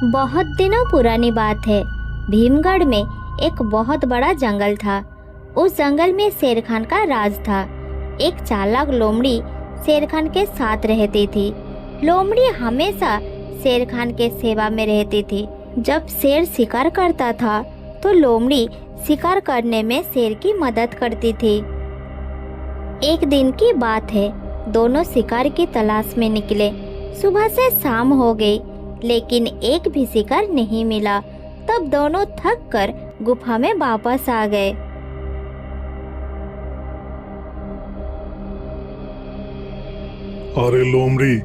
बहुत दिनों पुरानी बात है। भीमगढ़ में एक बहुत बड़ा जंगल था। उस जंगल में शेर खान का राज था। एक चालाक लोमड़ी शेर खान के साथ रहती थी। लोमड़ी हमेशा शेर खान के सेवा में रहती थी। जब शेर शिकार करता था तो लोमड़ी शिकार करने में शेर की मदद करती थी। एक दिन की बात है, दोनों शिकार की तलाश में निकले। सुबह से शाम हो गई लेकिन एक भी शिकार नहीं मिला। तब दोनों थक कर गुफा में वापस आ गए। अरे लोमड़ी,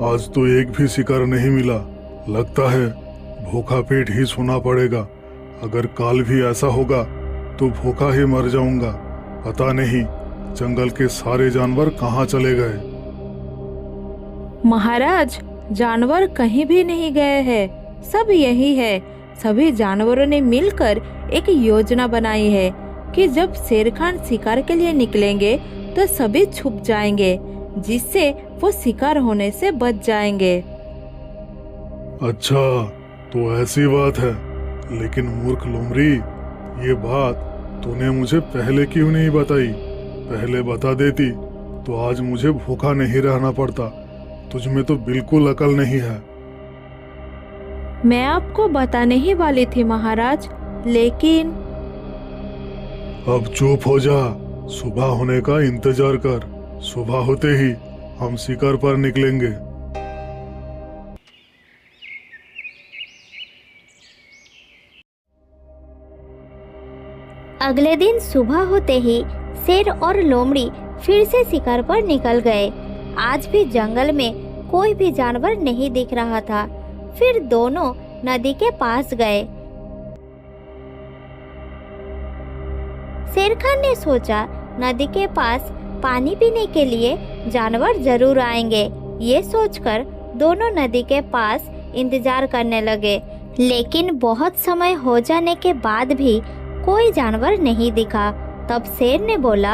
आज तो एक भी शिकार नहीं मिला। लगता है भूखा पेट ही सोना पड़ेगा। अगर काल भी ऐसा होगा तो भूखा ही मर जाऊंगा। पता नहीं जंगल के सारे जानवर कहाँ चले गए। महाराज, जानवर कहीं भी नहीं गए हैं, सब यही है। सभी जानवरों ने मिलकर एक योजना बनाई है कि जब शेर खान शिकार के लिए निकलेंगे तो सभी छुप जाएंगे, जिससे वो शिकार होने से बच जाएंगे। अच्छा, तो ऐसी बात है। लेकिन मूर्ख लोमड़ी, ये बात तूने मुझे पहले क्यों नहीं बताई? पहले बता देती तो आज मुझे भूखा नहीं रहना पड़ता। तुझमें तो बिल्कुल अकल नहीं है। मैं आपको बताने ही वाली थी महाराज, लेकिन अब चुप हो जा। सुबह होने का इंतजार कर। सुबह होते ही हम शिकार पर निकलेंगे। अगले दिन सुबह होते ही शेर और लोमड़ी फिर से शिकार पर निकल गए। आज भी जंगल में कोई भी जानवर नहीं दिख रहा था। फिर दोनों नदी के पास गए। शेर खान ने सोचा नदी के पास पानी पीने के लिए जानवर जरूर आएंगे। ये सोचकर दोनों नदी के पास इंतजार करने लगे। लेकिन बहुत समय हो जाने के बाद भी कोई जानवर नहीं दिखा। तब शेर ने बोला,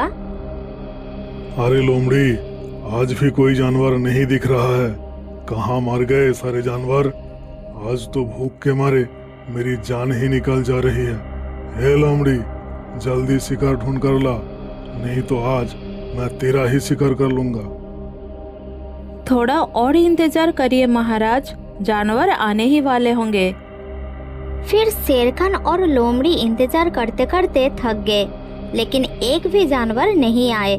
अरे लोमड़ी, आज भी कोई जानवर नहीं दिख रहा है। कहाँ मर गए सारे जानवर? आज तो भूख के मारे मेरी जान ही निकल जा रही है। हे लोमड़ी, जल्दी शिकार ढूंढ कर ला, नहीं तो आज मैं तेरा ही शिकार कर लूंगा। थोड़ा और इंतजार करिए महाराज, जानवर आने ही वाले होंगे। फिर शेर खान और लोमड़ी इंतजार करते करते थक गए, लेकिन एक भी जानवर नहीं आए।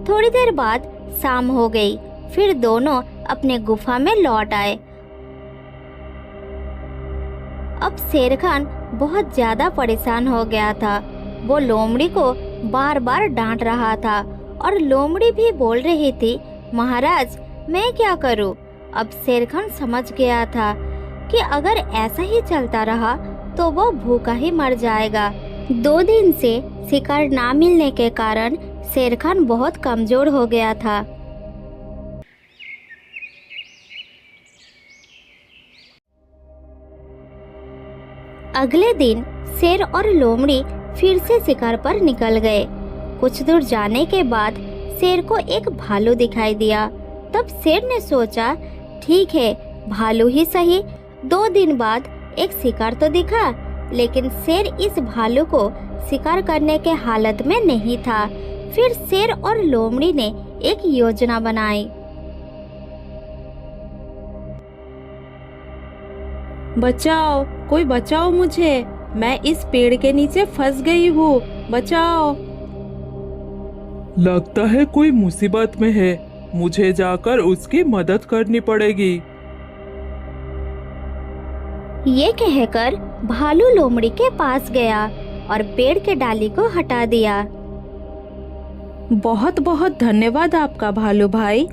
थोड़ी देर बाद शाम हो गई। फिर दोनों अपने गुफा में लौट आए। अब शेर खान बहुत ज्यादा परेशान हो गया था। वो लोमड़ी को बार बार डांट रहा था और लोमड़ी भी बोल रही थी, महाराज मैं क्या करूं? अब शेर खान समझ गया था कि अगर ऐसा ही चलता रहा तो वो भूखा ही मर जाएगा। 2 दिन से शिकार ना मिलने के कारण शेर खान बहुत कमजोर हो गया था। अगले दिन शेर और लोमड़ी फिर से शिकार पर निकल गए। कुछ दूर जाने के बाद शेर को एक भालू दिखाई दिया। तब शेर ने सोचा, ठीक है भालू ही सही। 2 दिन बाद एक शिकार तो दिखा, लेकिन शेर इस भालू को शिकार करने के हालत में नहीं था। फिर शेर और लोमड़ी ने एक योजना बनाई। बचाओ, कोई बचाओ मुझे, मैं इस पेड़ के नीचे फंस गई हूँ, बचाओ। लगता है कोई मुसीबत में है, मुझे जाकर उसकी मदद करनी पड़ेगी। ये कहकर भालू लोमड़ी के पास गया और पेड़ के डाली को हटा दिया। बहुत बहुत धन्यवाद आपका भालू भाई।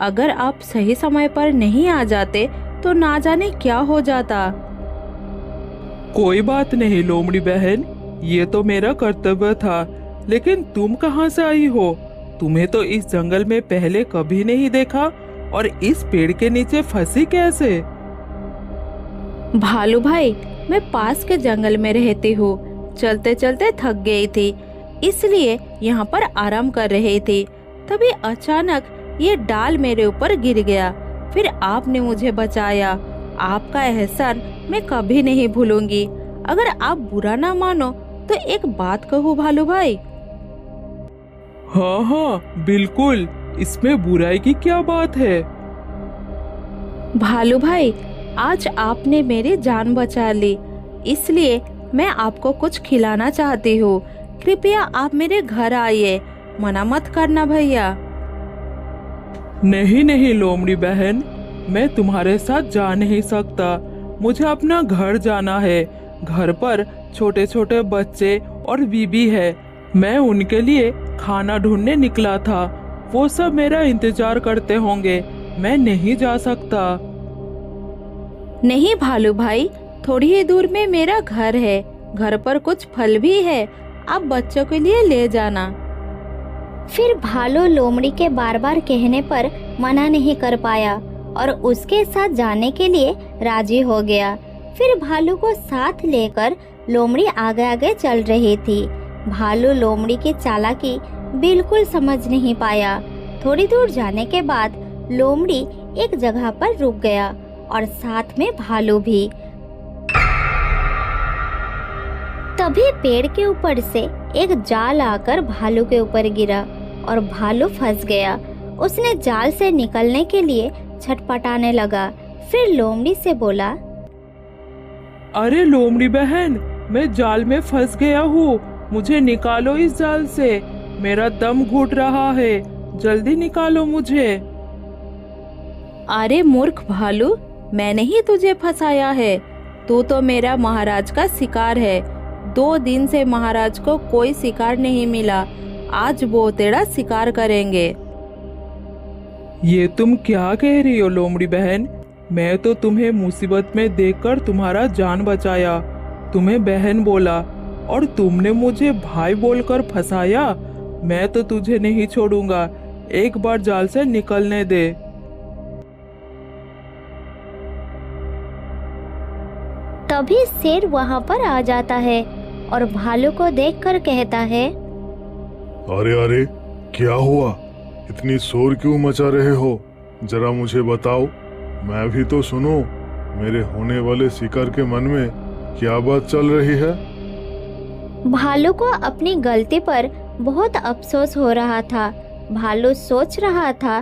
अगर आप सही समय पर नहीं आ जाते तो ना जाने क्या हो जाता। कोई बात नहीं लोमड़ी बहन, ये तो मेरा कर्तव्य था। लेकिन तुम कहाँ से आई हो? तुम्हें तो इस जंगल में पहले कभी नहीं देखा, और इस पेड़ के नीचे फंसी कैसे? भालू भाई, मैं पास के जंगल में रहती हूँ। चलते चलते थक गई थी, इसलिए यहाँ पर आराम कर रही थी। तभी अचानक ये डाल मेरे ऊपर गिर गया। फिर आपने मुझे बचाया। आपका एहसान मैं कभी नहीं भूलूंगी। अगर आप बुरा ना मानो तो एक बात कहूँ भालू भाई। हाँ हाँ बिल्कुल, इसमें बुराई की क्या बात है। भालू भाई, आज आपने मेरी जान बचा ली, इसलिए मैं आपको कुछ खिलाना चाहती हूँ। कृपया आप मेरे घर आइए, मना मत करना भैया। नहीं नहीं लोमड़ी बहन, मैं तुम्हारे साथ जा नहीं सकता। मुझे अपना घर जाना है। घर पर छोटे छोटे बच्चे और बीबी है। मैं उनके लिए खाना ढूंढने निकला था। वो सब मेरा इंतजार करते होंगे। मैं नहीं जा सकता। नहीं भालू भाई, थोड़ी ही दूर में मेरा घर है। घर पर कुछ फल भी है, आप बच्चों के लिए ले जाना। फिर भालू लोमड़ी के बार बार कहने पर मना नहीं कर पाया और उसके साथ जाने के लिए राजी हो गया। फिर भालू को साथ लेकर लोमड़ी आगे आगे चल रही थी। भालू लोमड़ी की चालाकी बिल्कुल समझ नहीं पाया। थोड़ी दूर जाने के बाद लोमड़ी एक जगह पर रुक गया और साथ में भालू भी। तभी पेड़ के ऊपर से एक जाल आकर भालू के ऊपर गिरा और भालू फंस गया। उसने जाल से निकलने के लिए छटपटाने लगा। फिर लोमड़ी से बोला, अरे लोमड़ी बहन, मैं जाल में फंस गया हूँ। मुझे निकालो इस जाल से। मेरा दम घुट रहा है। जल्दी निकालो मुझे। अरे मूर्ख भालू, मैंने ही तुझे फंसाया है। तू तो मेरा महाराज का शिकार है। 2 दिन से महाराज को कोई शिकार नहीं मिला। आज वो तेरा शिकार करेंगे। ये तुम क्या कह रही हो लोमड़ी बहन? मैं तो तुम्हें मुसीबत में देखकर तुम्हारा जान बचाया, तुम्हें बहन बोला और तुमने मुझे भाई बोलकर फंसाया। मैं तो तुझे नहीं छोड़ूंगा। एक बार जाल से निकलने दे। तभी शेर वहां पर आ जाता है और भालू को देखकर कहता है, अरे अरे, क्या हुआ? इतनी शोर क्यों मचा रहे हो? जरा मुझे बताओ, मैं भी तो सुनूं। मेरे होने वाले शिकार के मन में क्या बात चल रही है? भालू को अपनी गलती पर बहुत अफसोस हो रहा था। भालू सोच रहा था,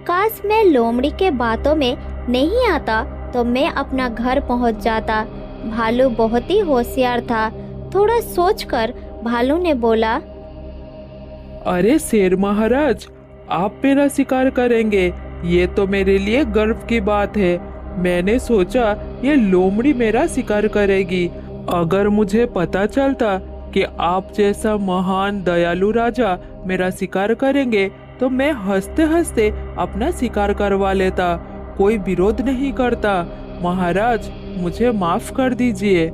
काश मैं लोमड़ी के बातों में नहीं आता तो मैं अपना घर पहुंच जाता। भालू बहुत ही होशियार था। थोड़ा सोचकर भालू ने बोला, अरे शेर महाराज, आप मेरा शिकार करेंगे, ये तो मेरे लिए गर्व की बात है। मैंने सोचा ये लोमड़ी मेरा शिकार करेगी। अगर मुझे पता चलता कि आप जैसा महान दयालु राजा मेरा शिकार करेंगे तो मैं हंसते हंसते अपना शिकार करवा लेता। कोई विरोध नहीं करता। महाराज, मुझे माफ कर दीजिए।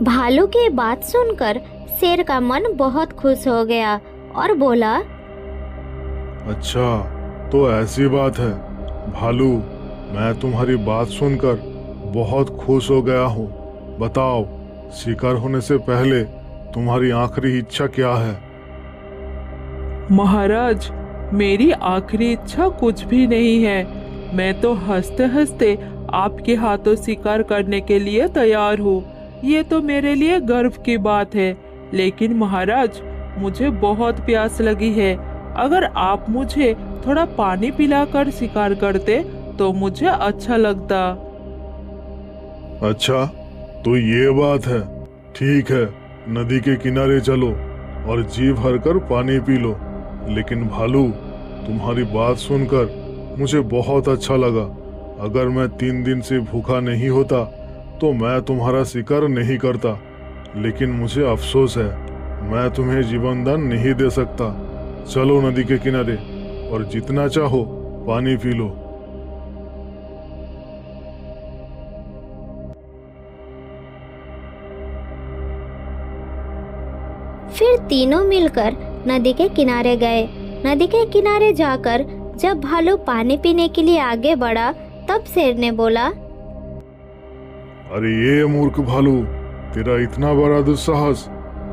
भालू की बात सुनकर शेर का मन बहुत खुश हो गया और बोला, अच्छा, तो ऐसी बात है। भालू, मैं तुम्हारी बात सुनकर बहुत खुश हो गया हूँ। बताओ, शिकार होने से पहले तुम्हारी आखिरी इच्छा क्या है? महाराज, मेरी आखिरी इच्छा कुछ भी नहीं है। मैं तो हंसते हंसते आपके हाथों शिकार करने के लिए तैयार हूँ। ये तो मेरे लिए गर्व की बात है। लेकिन महाराज, मुझे बहुत प्यास लगी है। अगर आप मुझे थोड़ा पानी पिलाकर शिकार करते तो मुझे अच्छा लगता। अच्छा, तो ये बात है। ठीक है, नदी के किनारे चलो और जी भर कर पानी पी लो। लेकिन भालू, तुम्हारी बात सुनकर मुझे बहुत अच्छा लगा। अगर मैं 3 दिन से भूखा नहीं होता तो मैं तुम्हारा शिकार नहीं करता। लेकिन मुझे अफसोस है, मैं तुम्हें जीवन दान नहीं दे सकता। चलो नदी के किनारे और जितना चाहो पानी पी लो। फिर तीनों मिलकर नदी के किनारे गए। नदी के किनारे जाकर जब भालू पानी पीने के लिए आगे बढ़ा तब शेर ने बोला, अरे ये मूर्ख भालू, तेरा इतना बड़ा दुस्साहस!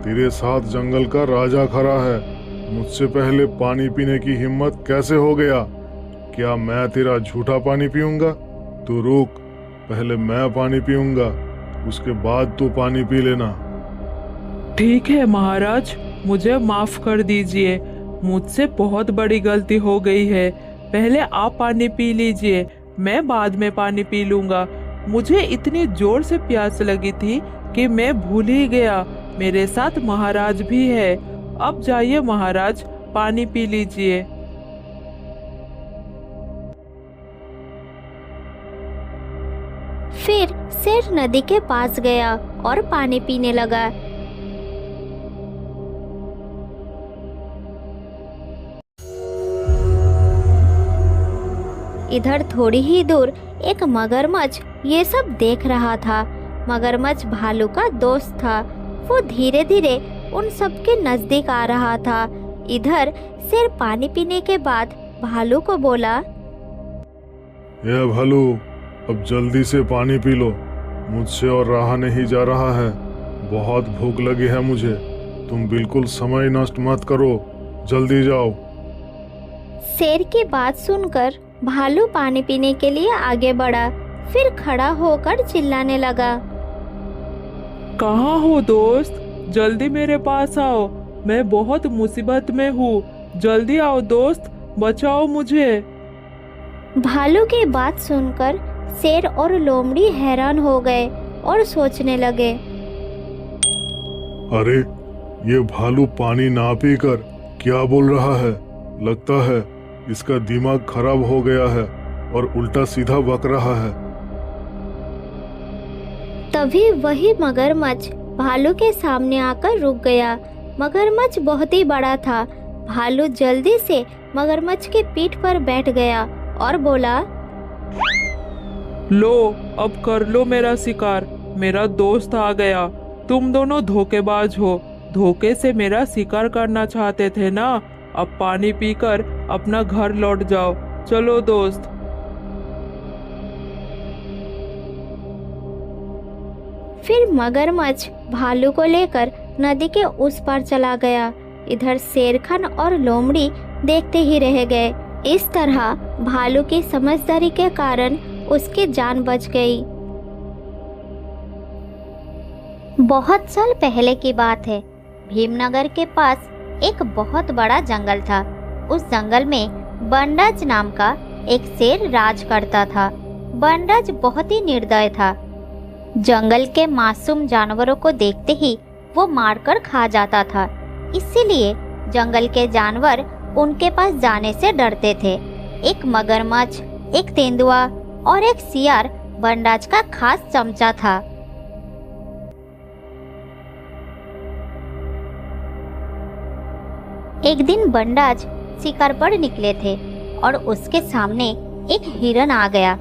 तेरे साथ जंगल का राजा खड़ा है। मुझसे पहले पानी पीने की हिम्मत कैसे हो गया? क्या मैं तेरा झूठा पानी पीऊंगा? तू रुक, पहले मैं पानी पीऊंगा, उसके बाद तू पानी पी लेना। ठीक है महाराज, मुझे माफ कर दीजिए। मुझसे बहुत बड़ी गलती हो गई है। पहले आप पानी पी लीजिए, मैं बाद में पानी पी लूंगा। मुझे इतनी जोर से प्यास लगी थी कि मैं भूल ही गया। मेरे साथ महाराज भी है। अब जाइए महाराज, पानी पी लीजिए। फिर शेर नदी के पास गया और पानी पीने लगा। इधर थोड़ी ही दूर एक मगरमच्छ ये सब देख रहा था। मगरमच्छ भालू का दोस्त था। वो धीरे धीरे उन सब के नजदीक आ रहा था। इधर शेर पानी पीने के बाद भालू को बोला, ये भालू, अब जल्दी से पानी पी लो, मुझसे और रहा नहीं जा रहा है। बहुत भूख लगी है मुझे। तुम बिल्कुल समय नष्ट मत करो, जल्दी जाओ। शेर की बात सुनकर भालू पानी पीने के लिए आगे बढ़ा। फिर खड़ा होकर चिल्लाने लगा, कहाँ हो दोस्त? जल्दी मेरे पास आओ, मैं बहुत मुसीबत में हूँ। जल्दी आओ दोस्त, बचाओ मुझे। भालू की बात सुनकर शेर और लोमड़ी हैरान हो गए और सोचने लगे, अरे, ये भालू पानी ना पीकर क्या बोल रहा है? लगता है इसका दिमाग खराब हो गया है और उल्टा सीधा बक रहा है। तभी वही मगरमच्छ भालू के सामने आकर रुक गया। मगरमच्छ बहुत ही बड़ा था। भालू जल्दी से मगरमच्छ की पीठ पर बैठ गया और बोला, लो, अब कर लो मेरा शिकार। मेरा दोस्त आ गया। तुम दोनों धोखेबाज हो। धोखे से मेरा शिकार करना चाहते थे ना? अब पानी पीकर अपना घर लौट जाओ। चलो दोस्त। फिर मगरमच्छ भालू को लेकर नदी के उस पार चला गया। इधर शेरखान और लोमड़ी देखते ही रह गए। इस तरह भालू की समझदारी के कारण उसकी जान बच गई। बहुत साल पहले की बात है। भीमनगर के पास एक बहुत बड़ा जंगल था। उस जंगल में बनराज नाम का एक शेर राज करता था। बनराज बहुत ही निर्दय था। जंगल के मासूम जानवरों को देखते ही वो मारकर खा जाता था। इसीलिए जंगल के जानवर उनके पास जाने से डरते थे। एक मगरमच्छ, एक तेंदुआ और एक सियार बनराज का खास चमचा था। एक दिन बनराज शिकार पर निकले थे और उसके सामने एक हिरन आ गया।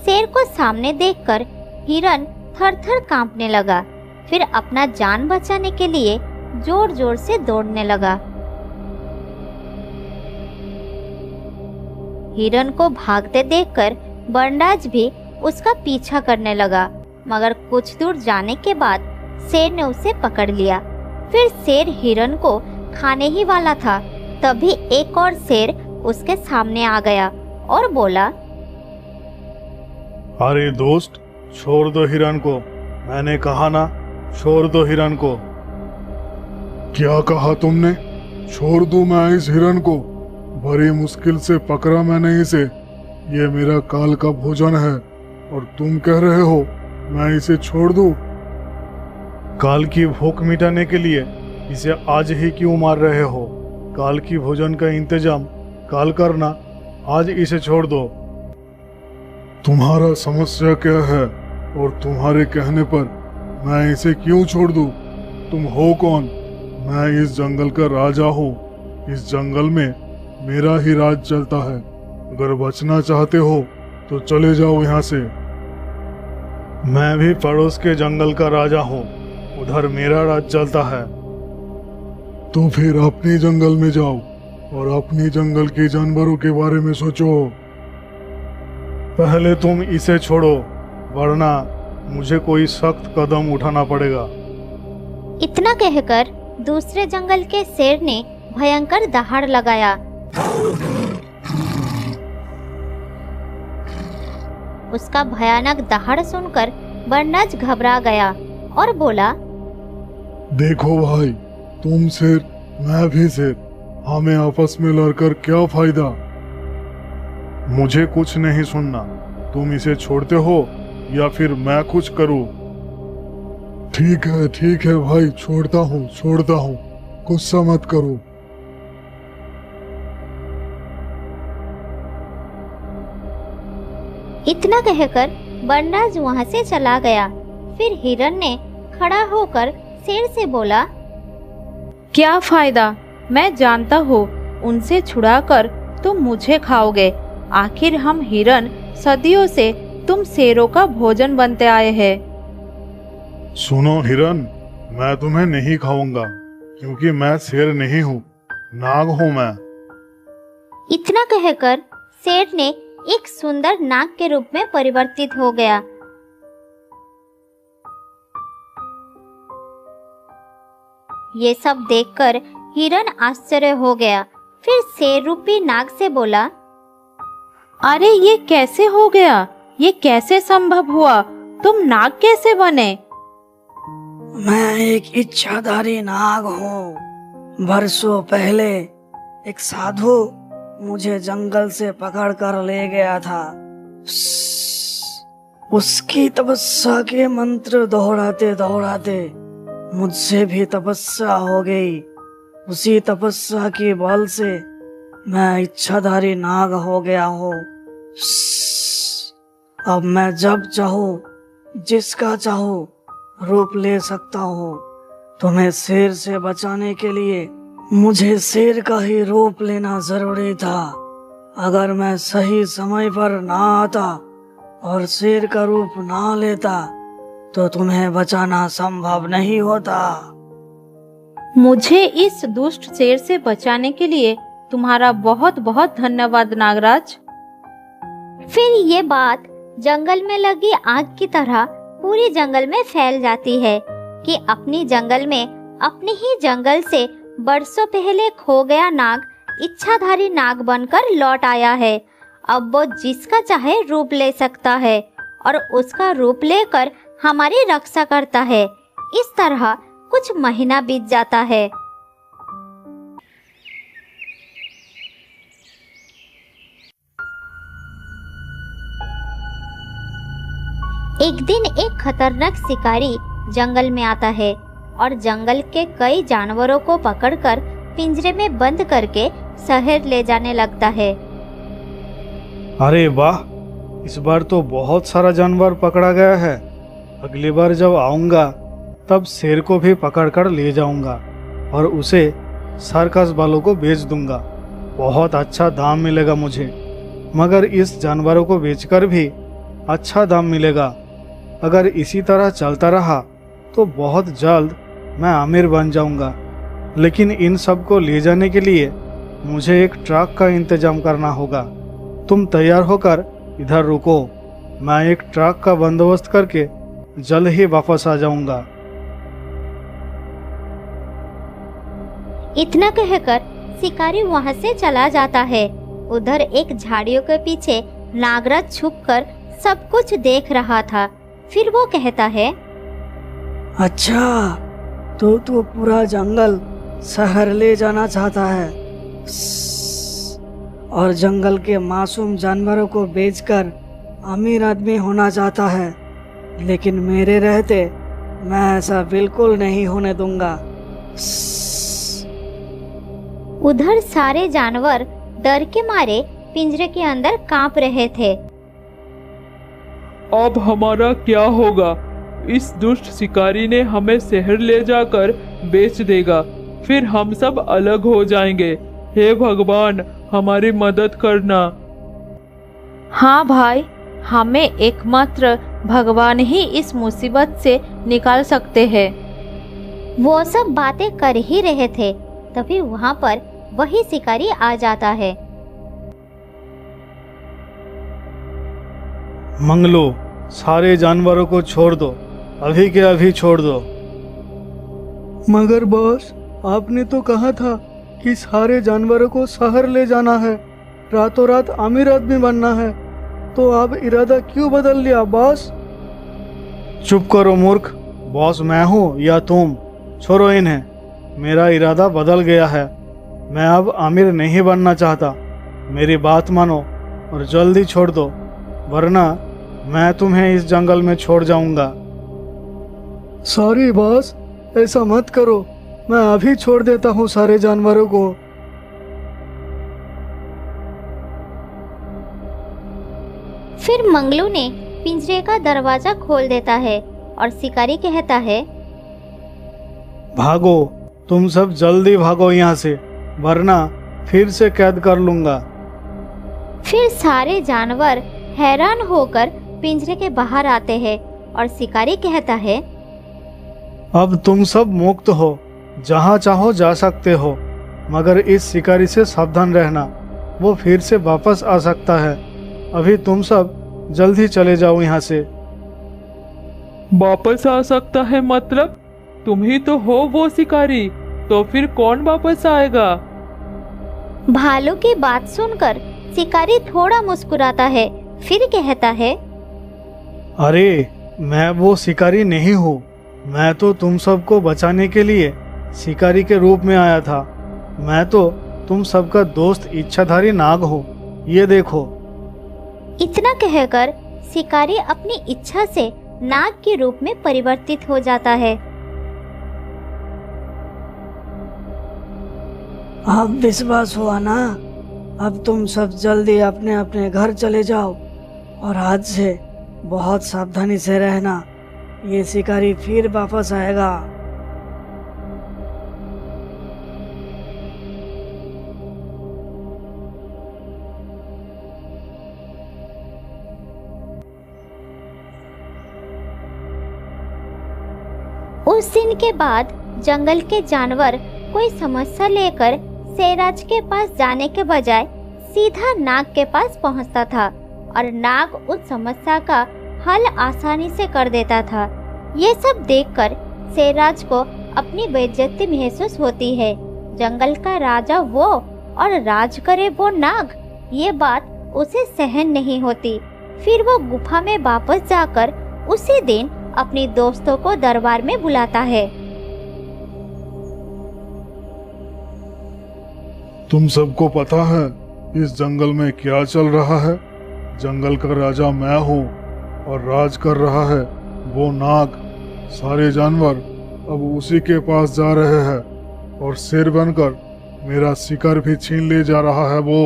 शेर को सामने देखकर हिरन थर-थर कांपने लगा। फिर अपना जान बचाने के लिए जोर-जोर से दौड़ने लगा। हिरन को भागते देखकर बनराज भी उसका पीछा करने लगा, मगर कुछ दूर जाने के बाद शेर ने उसे पकड़ लिया। फिर शेर हिरन को खाने ही वाला था, तभी एक और शेर उसके सामने आ गया और बोला, अरे दोस्त, छोड़ दो हिरन को। मैंने कहा ना, छोड़ दो हिरन को। क्या कहा तुमने? छोड़ दूं मैं इस हिरन को? बड़ी मुश्किल से पकड़ा मैंने इसे। ये मेरा काल का भोजन है और तुम कह रहे हो मैं इसे छोड़ दूं? काल की भूख मिटाने के लिए इसे आज ही क्यों मार रहे हो? काल की भोजन का इंतजाम काल करना, आज इसे छोड़ दो। तुम्हारा समस्या क्या है और तुम्हारे कहने पर मैं इसे क्यों छोड़ दूं? तुम हो कौन? मैं इस जंगल का राजा हूँ। इस जंगल में मेरा ही राज चलता है। अगर बचना चाहते हो तो चले जाओ यहाँ से। मैं भी पड़ोस के जंगल का राजा हूँ, उधर मेरा राज चलता है। तो फिर अपने जंगल में जाओ और अपने जंगल के जानवरों के बारे में सोचो। पहले तुम इसे छोड़ो, वरना मुझे कोई सख्त कदम उठाना पड़ेगा। इतना कहकर दूसरे जंगल के शेर ने भयंकर दहाड़ लगाया। उसका भयानक दहाड़ सुनकर बरनज घबरा गया और बोला, देखो भाई, तुम शेर, मैं भी शेर, हमें आपस में लड़कर क्या फायदा। मुझे कुछ नहीं सुनना, तुम इसे छोड़ते हो या फिर मैं कुछ करूं? ठीक है भाई, छोड़ता हूँ, गुस्सा मत करो। इतना कहकर बरनज वहां से चला गया। फिर हिरन ने खड़ा होकर शेर से बोला, क्या फायदा, मैं जानता हूँ उनसे छुड़ाकर तुम मुझे खाओगे। आखिर हम हिरन सदियों से तुम शेरों का भोजन बनते आए हैं। सुनो हिरन, मैं तुम्हें नहीं खाऊंगा, क्योंकि मैं शेर नहीं हूँ, नाग हूँ मैं। इतना कहकर शेर ने एक सुंदर नाग के रूप में परिवर्तित हो गया। ये सब देखकर हिरन आश्चर्य हो गया। फिर शेर रूपी नाग से बोला, अरे ये कैसे हो गया, ये कैसे संभव हुआ, तुम नाग कैसे बने? मैं एक इच्छाधारी नाग हूँ। बरसों पहले एक साधु मुझे जंगल से पकड़ कर ले गया था। उसकी तपस्या के मंत्र दोहराते दोहराते मुझसे भी तपस्या हो गई। उसी तपस्या के बल से मैं इच्छाधारी नाग हो गया हूँ। अब मैं जब चाहूँ, जिसका चाहूँ रूप ले सकता हूँ। तुम्हें शेर से बचाने के लिए मुझे शेर का ही रूप लेना जरूरी था। अगर मैं सही समय पर ना आता और शेर का रूप ना लेता तो तुम्हें बचाना संभव नहीं होता। मुझे इस दुष्ट शेर से बचाने के लिए तुम्हारा बहुत बहुत धन्यवाद नागराज। फिर ये बात जंगल में लगी आग की तरह पूरी जंगल में फैल जाती है कि अपनी जंगल में, अपने ही जंगल से बरसों पहले खो गया नाग इच्छाधारी नाग बनकर लौट आया है। अब वो जिसका चाहे रूप ले सकता है और उसका रूप लेकर हमारी रक्षा करता है। इस तरह कुछ महीना बीत जाता है। एक दिन एक खतरनाक शिकारी जंगल में आता है और जंगल के कई जानवरों को पकड़कर पिंजरे में बंद करके शहर ले जाने लगता है। अरे वाह, इस बार तो बहुत सारा जानवर पकड़ा गया है। अगली बार जब आऊंगा तब शेर को भी पकड़कर ले जाऊंगा और उसे सर्कस वालों को बेच दूंगा। बहुत अच्छा दाम मिलेगा मुझे, मगर इस जानवरों को बेचकर भी अच्छा दाम मिलेगा। अगर इसी तरह चलता रहा तो बहुत जल्द मैं अमीर बन जाऊंगा। लेकिन इन सब को ले जाने के लिए मुझे एक ट्रक का इंतजाम करना होगा। तुम तैयार होकर इधर रुको, मैं एक ट्रक का बंदोबस्त करके जल्द ही वापस आ जाऊंगा। इतना कहकर शिकारी वहां से चला जाता है। उधर एक झाड़ियों के पीछे नागराज छुपकर सब कुछ देख रहा था। फिर वो कहता है, अच्छा, तो पूरा जंगल शहर ले जाना चाहता है और जंगल के मासूम जानवरों को बेचकर अमीर आदमी होना चाहता है। लेकिन मेरे रहते मैं ऐसा बिल्कुल नहीं होने दूंगा। उधर सारे जानवर डर के मारे पिंजरे के अंदर कांप रहे थे। अब हमारा क्या होगा? इस दुष्ट शिकारी ने हमें शहर ले जाकर बेच देगा, फिर हम सब अलग हो जाएंगे। हे भगवान, हमारी मदद करना। हाँ भाई, हमें एकमात्र भगवान ही इस मुसीबत से निकाल सकते हैं। वो सब बातें कर ही रहे थे, तभी वहाँ पर वही शिकारी आ जाता है। मंगलो, सारे जानवरों को छोड़ दो, अभी के अभी छोड़ दो। मगर बॉस, आपने तो कहा था कि सारे जानवरों को शहर ले जाना है, रातों रात अमीर आदमी बनना है। तो आप इरादा क्यों बदल लिया बॉस? चुप करो मूर्ख। बॉस मैं हूँ या तुम? छोड़ो इन्हें। मेरा इरादा बदल गया है। मैं अब आमिर नहीं बनना चाहता। मेरी बात मानो और जल्दी छोड़ दो, वरना मैं तुम्हें इस जंगल में छोड़ जाऊंगा। सॉरी बॉस, ऐसा मत करो। मैं अभी छोड़ देता हूँ सारे जानवरों को। फिर मंगलू ने पिंजरे का दरवाजा खोल देता है और शिकारी कहता है, भागो, तुम सब जल्दी भागो यहाँ से, वरना फिर से कैद कर लूंगा। फिर सारे जानवर हैरान होकर पिंजरे के बाहर आते हैं और शिकारी कहता है, अब तुम सब मुक्त हो, जहाँ चाहो जा सकते हो, मगर इस शिकारी से सावधान रहना, वो फिर से वापस आ सकता है। अभी तुम सब जल्दी चले जाओ यहाँ से। वापस आ सकता है मतलब? तुम ही तो हो वो शिकारी, तो फिर कौन वापस आएगा? भालू की बात सुनकर शिकारी थोड़ा मुस्कुराता है, फिर कहता है, अरे मैं वो शिकारी नहीं हूँ। मैं तो तुम सबको बचाने के लिए शिकारी के रूप में आया था। मैं तो तुम सबका दोस्त इच्छाधारी नाग हूँ। ये देखो। इतना कहकर शिकारी अपनी इच्छा से नाग के रूप में परिवर्तित हो जाता है। अब विश्वास हुआ ना? अब तुम सब जल्दी अपने अपने घर चले जाओ और आज से बहुत सावधानी से रहना। ये शिकारी फिर वापस आएगा। उस दिन के बाद जंगल के जानवर कोई समस्या लेकर शेरराज के पास जाने के बजाय सीधा नाग के पास पहुंचता था और नाग उस समस्या का हल आसानी से कर देता था। ये सब देखकर शेरराज को अपनी बेइज्जती महसूस होती है। जंगल का राजा वो और राज करे वो नाग, ये बात उसे सहन नहीं होती। फिर वो गुफा में वापस जाकर उसी दिन अपने दोस्तों को दरबार में बुलाता है। तुम सबको पता है इस जंगल में क्या चल रहा है? जंगल का राजा मैं हूँ और राज कर रहा है वो नाग। सारे जानवर अब उसी के पास जा रहे हैं और शेर बनकर मेरा शिकार भी छीन ले जा रहा है वो।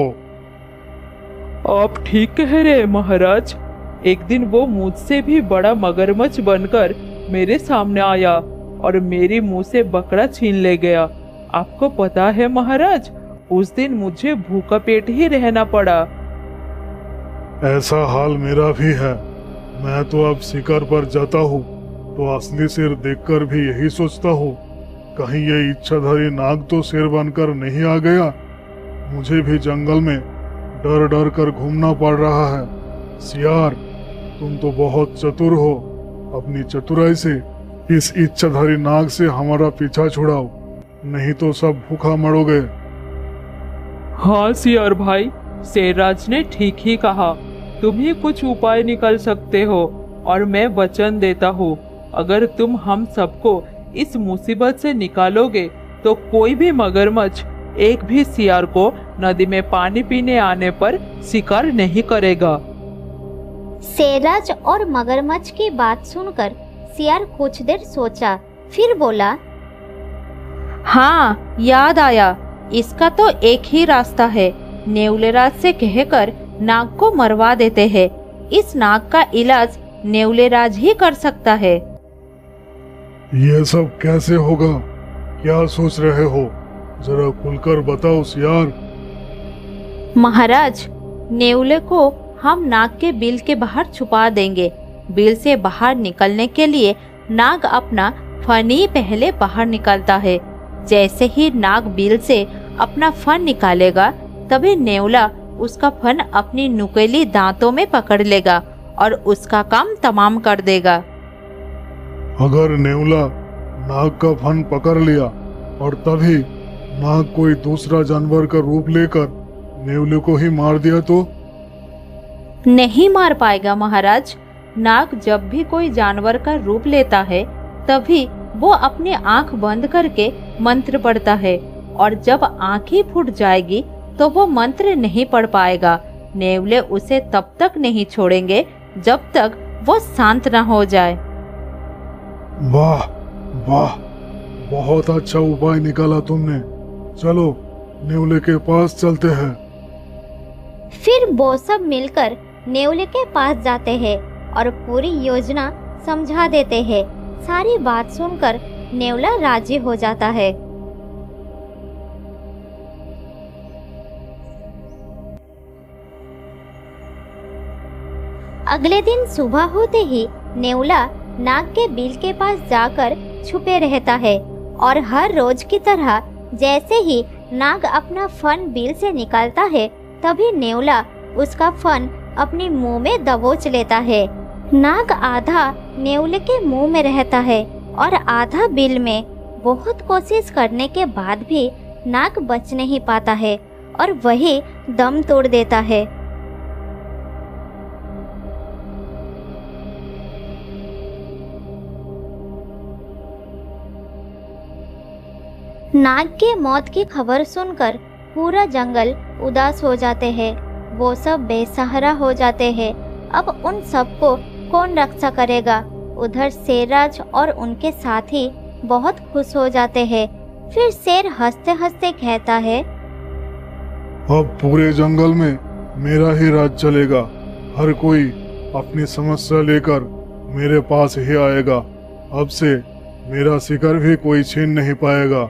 आप ठीक कह रहे हैं महाराज। एक दिन वो मुझसे भी बड़ा मगरमच्छ बनकर मेरे सामने आया और मेरे मुंह से बकरा छीन ले गया। आपको पता है महाराज, उस दिन मुझे भूखा पेट ही रहना पड़ा। ऐसा हाल मेरा भी है। मैं तो अब शिकार पर जाता हूँ तो असली शेर देखकर भी यही सोचता हूँ, कहीं ये इच्छाधारी नाग तो शेर बनकर नहीं आ गया। मुझे भी जंगल में डर डर कर घूमना पड़ रहा है। सियार, तुम तो बहुत चतुर हो। अपनी चतुराई से इस इच्छाधारी नाग से हमारा पीछा छुड़ाओ, नहीं तो सब भूखा मरोगे। हाँ सियार भाई, शेरराज ने ठीक ही कहा। तुम ही कुछ उपाय निकाल सकते हो और मैं वचन देता हूँ, अगर तुम हम सबको इस मुसीबत से निकालोगे तो कोई भी मगरमच्छ एक भी सियार को नदी में पानी पीने आने पर शिकार नहीं करेगा। शेरराज और मगरमच्छ की बात सुनकर सियार कुछ देर सोचा, फिर बोला, हाँ याद आया, इसका तो एक ही रास्ता है। नेवलेराज से कहकर नाग को मरवा देते हैं। इस नाग का इलाज नेवलेराज ही कर सकता है। ये सब कैसे होगा? क्या सोच रहे हो? जरा खुलकर बताओ सियार। महाराज, नेवले को हम नाग के बिल के बाहर छुपा देंगे। बिल से बाहर निकलने के लिए नाग अपना फन ही पहले बाहर निकालता है। जैसे ही नाग बिल से अपना फन निकालेगा, तभी नेवला उसका फन अपनी नुकीली दांतों में पकड़ लेगा और उसका काम तमाम कर देगा। अगर नेवला नाग का फन पकड़ लिया और तभी नाग कोई दूसरा जानवर का रूप लेकर नेवले को ही मार दिया तो? नहीं मार पाएगा महाराज। नाग जब भी कोई जानवर का रूप लेता है तभी वो अपनी आंख बंद करके मंत्र पढ़ता है, और जब आंख ही फूट जाएगी तो वो मंत्र नहीं पढ़ पाएगा। नेवले उसे तब तक नहीं छोड़ेंगे जब तक वो शांत न हो जाए। वाह वाह, बहुत अच्छा उपाय निकाला तुमने। चलो नेवले के पास चलते हैं। फिर वो सब मिलकर नेवले के पास जाते हैं और पूरी योजना समझा देते हैं। सारी बात सुनकर नेवला राजी हो जाता है। अगले दिन सुबह होते ही नेवला नाग के बिल के पास जाकर छुपे रहता है और हर रोज की तरह जैसे ही नाग अपना फन बिल से निकालता है तभी नेवला उसका फन अपने मुंह में दबोच लेता है। नाग आधा नेवले के मुंह में रहता है और आधा बिल में। बहुत कोशिश करने के बाद भी नाग बच नहीं पाता है और वही दम तोड़ देता है। नाग के मौत की खबर सुनकर पूरा जंगल उदास हो जाते हैं। वो सब बेसहारा हो जाते हैं। अब उन सबको कौन रक्षा करेगा? उधर शेरराज और उनके साथी बहुत खुश हो जाते हैं। फिर शेर हंसते हंसते कहता है, अब पूरे जंगल में मेरा ही राज चलेगा। हर कोई अपनी समस्या लेकर मेरे पास ही आएगा। अब से मेरा शिकार भी कोई छीन नहीं पाएगा।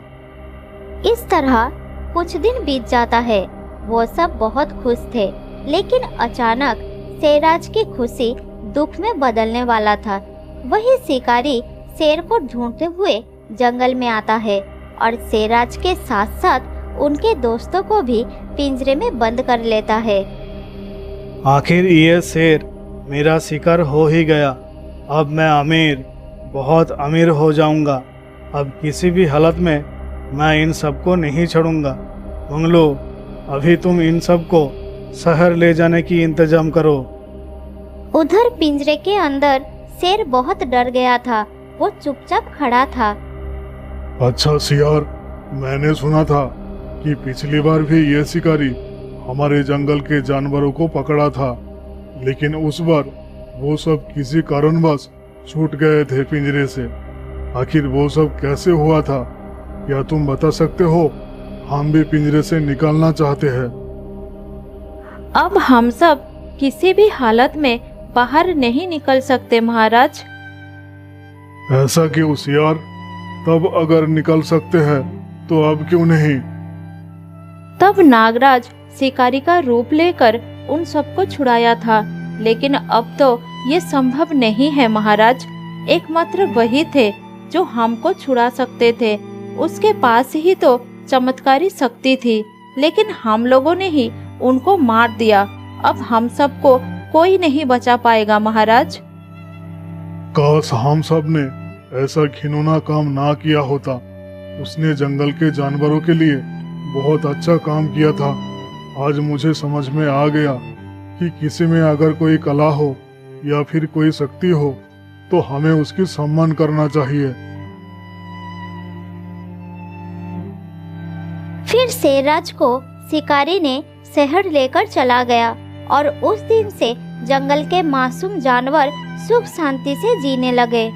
इस तरह कुछ दिन बीत जाता है। वो सब बहुत खुश थे, लेकिन अचानक शेरराज की खुशी दुख में बदलने वाला था। वही शिकारी शेर को ढूंढते हुए जंगल में आता है और शेरराज के साथ साथ उनके दोस्तों को भी पिंजरे में बंद कर लेता है। आखिर ये शेर मेरा शिकार हो ही गया। अब मैं अमीर, बहुत अमीर हो जाऊंगा। अब किसी भी हालत में मैं इन सबको नहीं छोड़ूंगा। मंगलू, अभी तुम इन सबको शहर ले जाने की इंतजाम करो। उधर पिंजरे के अंदर शेर बहुत डर गया था। वो चुपचाप खड़ा था। अच्छा सियार, मैंने सुना था कि पिछली बार भी ये शिकारी हमारे जंगल के जानवरों को पकड़ा था, लेकिन उस बार वो सब किसी कारणवश छूट गए थे पिंजरे से। आखिर वो सब कैसे हुआ था? क्या तुम बता सकते हो? हम भी पिंजरे से निकलना चाहते हैं। अब हम सब किसी भी हालत में बाहर नहीं निकल सकते महाराज। ऐसा क्यों सियार? तब अगर निकल सकते हैं तो अब क्यों नहीं? तब नागराज शिकारी का रूप लेकर उन सबको छुड़ाया था, लेकिन अब तो ये संभव नहीं है महाराज। एकमात्र वही थे जो हमको छुड़ा सकते थे। उसके पास ही तो चमत्कारी शक्ति थी, लेकिन हम लोगों ने ही उनको मार दिया। अब हम सबको कोई नहीं बचा पाएगा महाराज। काश हम सब ने ऐसा घिनौना काम ना किया होता। उसने जंगल के जानवरों के लिए बहुत अच्छा काम किया था। आज मुझे समझ में आ गया कि किसी में अगर कोई कला हो या फिर कोई शक्ति हो तो हमें उसकी सम्मान करना चाहिए। फिर शेरराज को शिकारी ने शहर लेकर चला गया और उस दिन से जंगल के मासूम जानवर सुख शांति से जीने लगे।